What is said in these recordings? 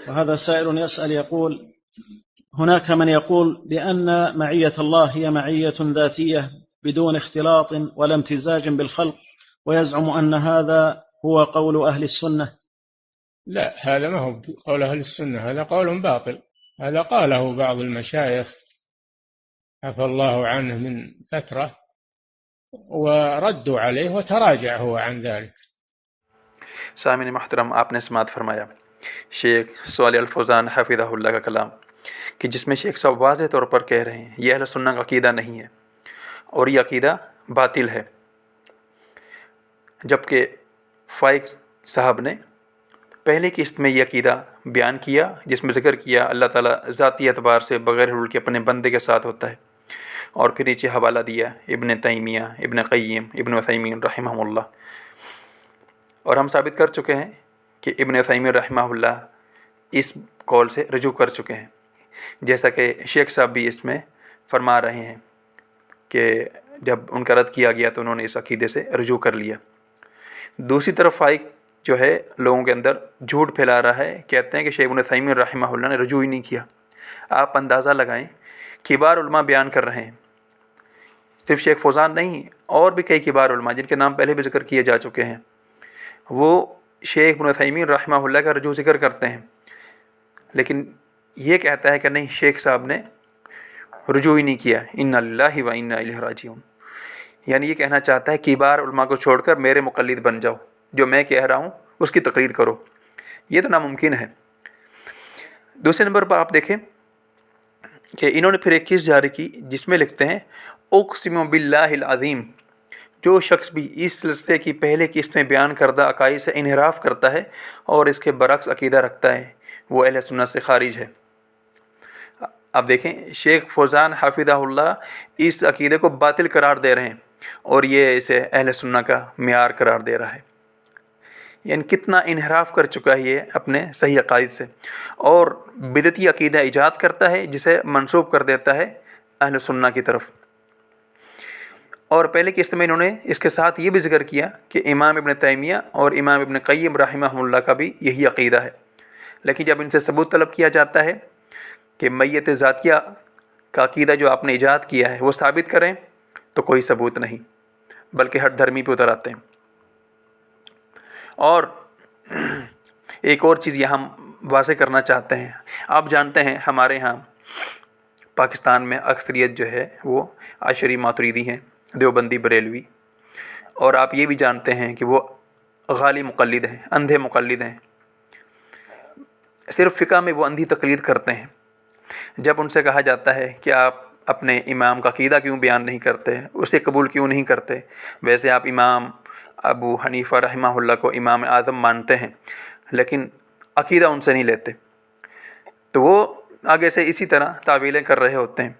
وهذا سائل يسأل يقول: هناك من يقول بأن معية الله هي معية ذاتية بدون اختلاط ولا امتزاج بالخلق، ويزعم أن هذا هو قول أهل السنة. لا، هذا ما هو قول أهل السنة، هذا قول باطل. هذا قاله بعض المشايخ عفى الله عنه من فترة، وردوا عليه وتراجع هو عن ذلك. سامعین محترم، آپ نے سماعت فرمایا شیخ صالح الفوزان حفظہ اللہ کا کلام، کہ جس میں شیخ صاحب واضح طور پر کہہ رہے ہیں یہ اہل سنت کا عقیدہ نہیں ہے اور یہ عقیدہ باطل ہے، جبکہ فائق صاحب نے پہلے قسط میں یہ عقیدہ بیان کیا جس میں ذکر کیا اللہ تعالیٰ ذاتی اعتبار سے بغیر حلول کے اپنے بندے کے ساتھ ہوتا ہے، اور پھر نیچے حوالہ دیا ابن تیمیہ، ابن قیم، ابن عثیمین رحمہ اللہ، اور ہم ثابت کر چکے ہیں کہ ابن عثیمین رحمہ اللہ اس قول سے رجوع کر چکے ہیں، جیسا کہ شیخ صاحب بھی اس میں فرما رہے ہیں کہ جب ان کا رد کیا گیا تو انہوں نے اس عقیدے سے رجوع کر لیا۔ دوسری طرف فائق جو ہے لوگوں کے اندر جھوٹ پھیلا رہا ہے، کہتے ہیں کہ شیخ ابن عثیمین رحمہ اللہ نے رجوع ہی نہیں کیا۔ آپ اندازہ لگائیں، کبار علماء بیان کر رہے ہیں، صرف شیخ فوزان نہیں، اور بھی کئی کبار علماء جن کے نام پہلے بھی ذکر کیے جا چکے ہیں، وہ شیخ ابن عثیمین رحمہ اللہ کا رجوع ذکر کرتے ہیں، لیکن یہ کہتا ہے کہ نہیں، شیخ صاحب نے رجوع ہی نہیں کیا۔ انا للہ و انا الیہ راجعون، یعنی یہ کہنا چاہتا ہے کبار علماء کو چھوڑ کر میرے مقلد بن جاؤ، جو میں کہہ رہا ہوں اس کی تقلید کرو، یہ تو ناممکن ہے۔ دوسرے نمبر پر آپ دیکھیں کہ انہوں نے پھر ایک قسط جاری کی جس میں لکھتے ہیں: اقسم باللہ العظیم، جو شخص بھی اس سلسلے کی پہلے قسط میں بیان کردہ عقائد سے انحراف کرتا ہے اور اس کے برعکس عقیدہ رکھتا ہے، وہ اہل سنت سے خارج ہے۔ اب دیکھیں، شیخ فوزان حفظہ اللہ اس عقیدے کو باطل قرار دے رہے ہیں اور یہ اسے اہل سنت کا معیار قرار دے رہا ہے، یعنی کتنا انحراف کر چکا ہے یہ اپنے صحیح عقائد سے، اور بدعتی عقیدہ ایجاد کرتا ہے جسے منسوب کر دیتا ہے اہل سنت کی طرف۔ اور پہلے قسط میں انہوں نے اس کے ساتھ یہ بھی ذکر کیا کہ امام ابن تیمیہ اور امام ابن قیم رحمہ اللہ کا بھی یہی عقیدہ ہے، لیکن جب ان سے ثبوت طلب کیا جاتا ہے کہ میت ذاتیہ کا عقیدہ جو آپ نے ایجاد کیا ہے وہ ثابت کریں، تو کوئی ثبوت نہیں، بلکہ ہٹ دھرمی پہ اتر آتے ہیں۔ اور ایک اور چیز یہاں ہم واضح کرنا چاہتے ہیں، آپ جانتے ہیں ہمارے ہاں پاکستان میں اکثریت جو ہے وہ عشری ماتریدی ہیں، دیوبندی بریلوی، اور آپ یہ بھی جانتے ہیں کہ وہ غالی مقلد ہیں، اندھے مقلد ہیں، صرف فقہ میں وہ اندھی تقلید کرتے ہیں۔ جب ان سے کہا جاتا ہے کہ آپ اپنے امام کا عقیدہ کیوں بیان نہیں کرتے، اسے قبول کیوں نہیں کرتے، ویسے آپ امام ابو حنیفہ رحمہ اللہ کو امام اعظم مانتے ہیں لیکن عقیدہ ان سے نہیں لیتے، تو وہ آگے سے اسی طرح تعویلیں کر رہے ہوتے ہیں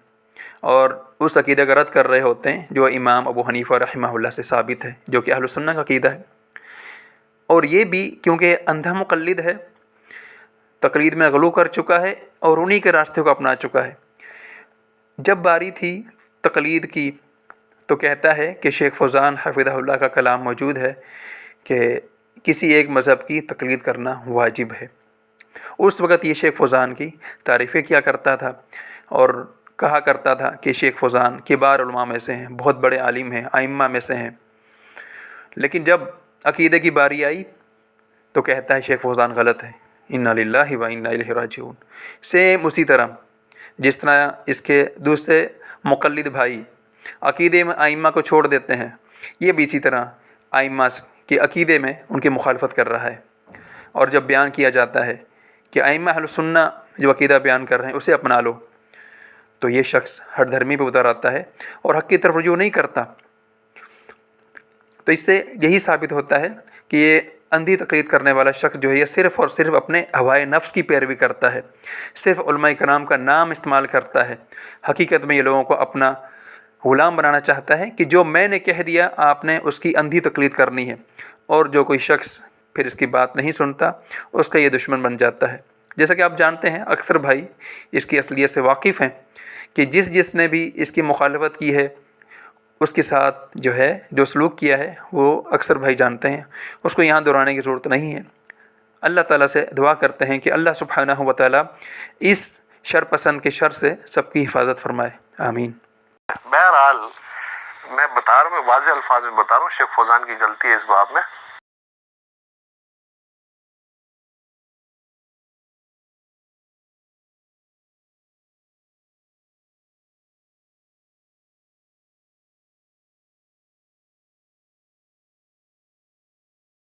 اور اس عقیدہ کا رد کر رہے ہوتے ہیں جو امام ابو حنیفہ رحمہ اللہ سے ثابت ہے، جو کہ اہل سنت کا عقیدہ ہے۔ اور یہ بھی کیونکہ اندھا مقلد ہے، تقلید میں غلو کر چکا ہے اور انہی کے راستے کو اپنا چکا ہے۔ جب باری تھی تقلید کی تو کہتا ہے کہ شیخ فوزان حفظہ اللہ کا کلام موجود ہے کہ کسی ایک مذہب کی تقلید کرنا واجب ہے۔ اس وقت یہ شیخ فوزان کی تعریفیں کیا کرتا تھا اور کہا کرتا تھا کہ شیخ فوزان کبار علماء میں سے ہیں، بہت بڑے عالم ہیں، ائمہ میں سے ہیں، لیکن جب عقیدے کی باری آئی تو کہتا ہے شیخ فوزان غلط ہے، انا للہ و انا الیہ راجعون۔ سیم اسی طرح جس طرح اس کے دوسرے مقلد بھائی عقیدے میں ائمہ کو چھوڑ دیتے ہیں، یہ بھی اسی طرح ائمہ کے عقیدے میں ان کی مخالفت کر رہا ہے، اور جب بیان کیا جاتا ہے کہ ائمہ اہل سنت جو عقیدہ بیان کر رہے ہیں اسے اپنا لو، تو یہ شخص ہر دھرمی پہ اتر آتا ہے اور حق کی طرف رجوع نہیں کرتا۔ تو اس سے یہی ثابت ہوتا ہے کہ یہ اندھی تقلید کرنے والا شخص جو ہے یہ صرف اور صرف اپنے ہوائے نفس کی پیروی کرتا ہے، صرف علماء کرام کا نام استعمال کرتا ہے، حقیقت میں یہ لوگوں کو اپنا غلام بنانا چاہتا ہے کہ جو میں نے کہہ دیا آپ نے اس کی اندھی تقلید کرنی ہے، اور جو کوئی شخص پھر اس کی بات نہیں سنتا اس کا یہ دشمن بن جاتا ہے۔ جیسا کہ آپ جانتے ہیں اکثر بھائی اس کی اصلیت سے واقف ہیں کہ جس نے بھی اس کی مخالفت کی ہے اس کے ساتھ جو ہے جو سلوک کیا ہے وہ اکثر بھائی جانتے ہیں، اس کو یہاں دہرانے کی ضرورت نہیں ہے۔ اللہ تعالیٰ سے دعا کرتے ہیں کہ اللہ سبحانہ و تعالیٰ اس شر پسند کے شر سے سب کی حفاظت فرمائے، آمین۔ بہرحال میں بتا رہا ہوں، میں واضح الفاظ میں بتا رہا ہوں، شیخ فوزان کی غلطی ہے اس باب میں۔